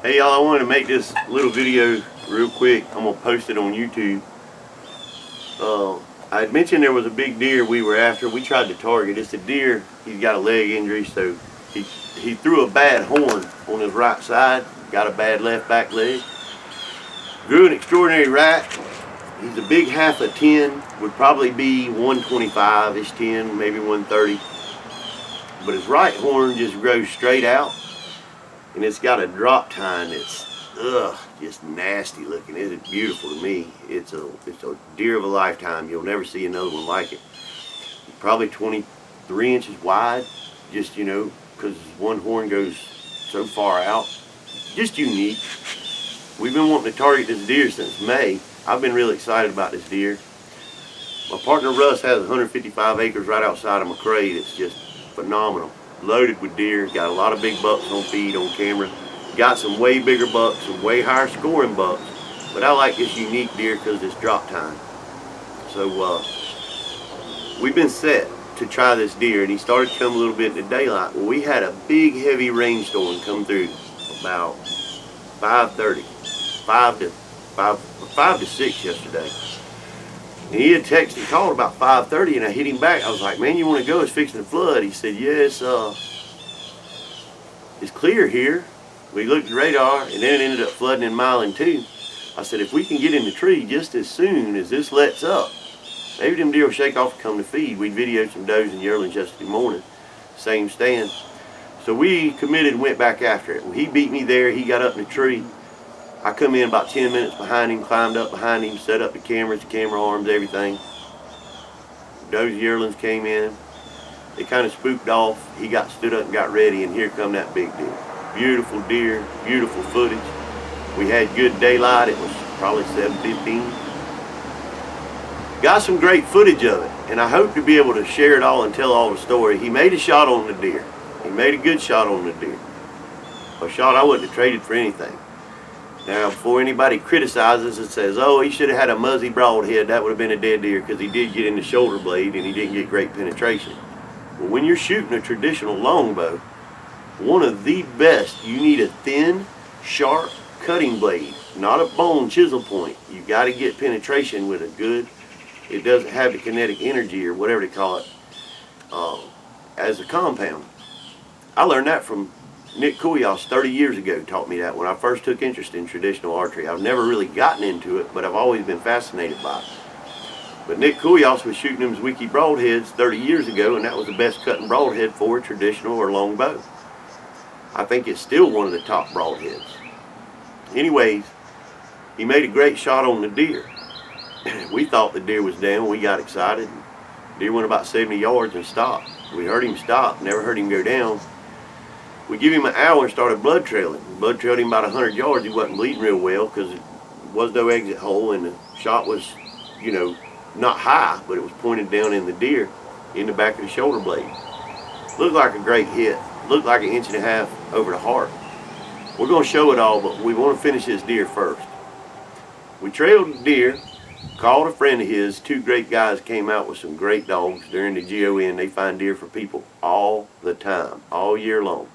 Hey y'all, I wanted to make this little video real quick. I'm going to post it on YouTube. I had mentioned there was a big deer we were after. We tried to target. It's a deer. He's got a leg injury, so he threw a bad horn on his right side. Got a bad left back leg. Grew an extraordinary rack. He's a big half a 10. Would probably be 125-ish 10, maybe 130. But his right horn just grows straight out. And it's got a drop tine that's just nasty looking. It's beautiful to me. It's a deer of a lifetime. You'll never see another one like it. Probably 23 inches wide, just because one horn goes so far out. Just unique. We've been wanting to target this deer since May. I've been really excited about this deer. My partner Russ has 155 acres right outside of McRae. It's just phenomenal. Loaded with deer. Got a lot of big bucks on feed on camera. Got some way bigger bucks, some way higher scoring bucks. But I like this unique deer because it's drop time. So we've been set to try this deer, and he started to come a little bit in the daylight. Well, we had a big heavy rainstorm come through about 5:30, 5 to 6 yesterday. And he had texted and called about 5:30, and I hit him back. I was like, man, you want to go? It's fixing to flood. He said, yes, it's clear here. We looked at the radar, and then it ended up flooding in mile and 2. I said, if we can get in the tree just as soon as this lets up, maybe them deer will shake off and come to feed. We videoed some does and yearlings yesterday morning, same stand. So we committed and went back after it. Well, he beat me there. He got up in the tree. I come in about 10 minutes behind him, climbed up behind him, set up the cameras, camera arms, everything. Those yearlings came in. They kind of spooked off. He got stood up and got ready, and here come that big deer. Beautiful deer, beautiful footage. We had good daylight. It was probably 7:15. Got some great footage of it, and I hope to be able to share it all and tell all the story. He made a shot on the deer. He made a good shot on the deer. A shot I wouldn't have traded for anything. Now, before anybody criticizes and says, oh, he should have had a muzzy broadhead, that would have been a dead deer, because he did get in the shoulder blade and he didn't get great penetration. Well, when you're shooting a traditional longbow, one of the best, you need a thin, sharp cutting blade, not a bone chisel point. You got to get penetration with a good, it doesn't have the kinetic energy or whatever they call it, as a compound. I learned that from Nick Koulias 30 years ago. Taught me that when I first took interest in traditional archery. I've never really gotten into it, but I've always been fascinated by it. But Nick Koulias was shooting them Zwickey broadheads 30 years ago, and that was the best cutting broadhead for a traditional or long bow. I think it's still one of the top broadheads. Anyways, he made a great shot on the deer. We thought the deer was down. We got excited. Deer went about 70 yards and stopped. We heard him stop, never heard him go down. We give him an hour and started blood trailing. Blood trailed him about 100 yards. He wasn't bleeding real well because there was no exit hole, and the shot was, not high, but it was pointed down in the deer in the back of the shoulder blade. Looked like a great hit. Looked like 1.5 inches over the heart. We're going to show it all, but we want to finish this deer first. We trailed the deer, called a friend of his. 2 great guys came out with some great dogs. They're in the GON. They find deer for people all the time, all year long.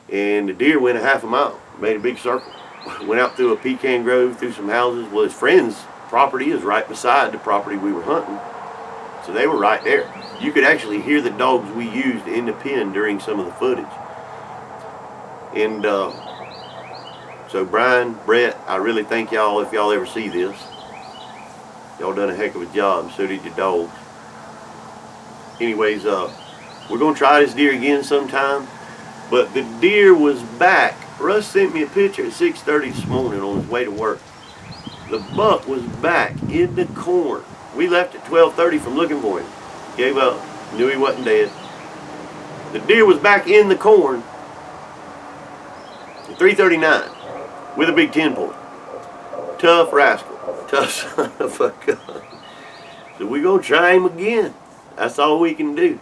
And the deer went a half a mile, made a big circle. Went out through a pecan grove, through some houses. Well, his friend's property is right beside the property we were hunting. So they were right there. You could actually hear the dogs we used in the pen during some of the footage. And so Brian, Brett, I really thank y'all if y'all ever see this. Y'all done a heck of a job, so did your dogs. Anyways, we're going to try this deer again sometime. But the deer was back. Russ sent me a picture at 6:30 this morning on his way to work. The buck was back in the corn. We left at 12:30 from looking for him. Gave up. Knew he wasn't dead. The deer was back in the corn at 3:39 with a big 10-point. Tough rascal. Tough son of a gun. So we're going to try him again. That's all we can do.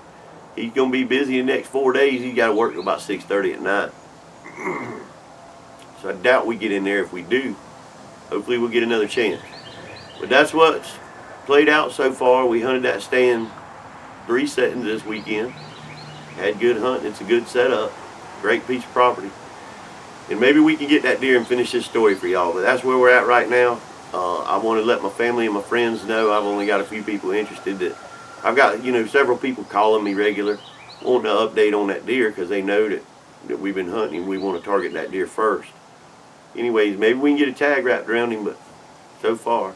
He's going to be busy the next 4 days. He's got to work till about 6:30 at night. So I doubt we get in there. If we do, hopefully we'll get another chance. But that's what's played out so far. We hunted that stand 3 settings this weekend. Had good hunting. It's a good setup. Great piece of property. And maybe we can get that deer and finish this story for y'all. But that's where we're at right now. I want to let my family and my friends know. I've only got a few people interested. That I've got, several people calling me regular, wanting to update on that deer because they know that we've been hunting and we want to target that deer first. Anyways, maybe we can get a tag wrapped around him, but so far,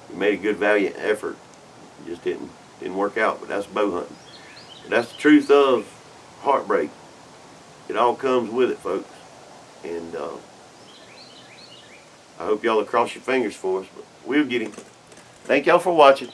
we made a good, valiant effort. It just didn't work out, but that's bow hunting. But that's the truth of heartbreak. It all comes with it, folks. And I hope y'all will cross your fingers for us, but we'll get him. Thank y'all for watching.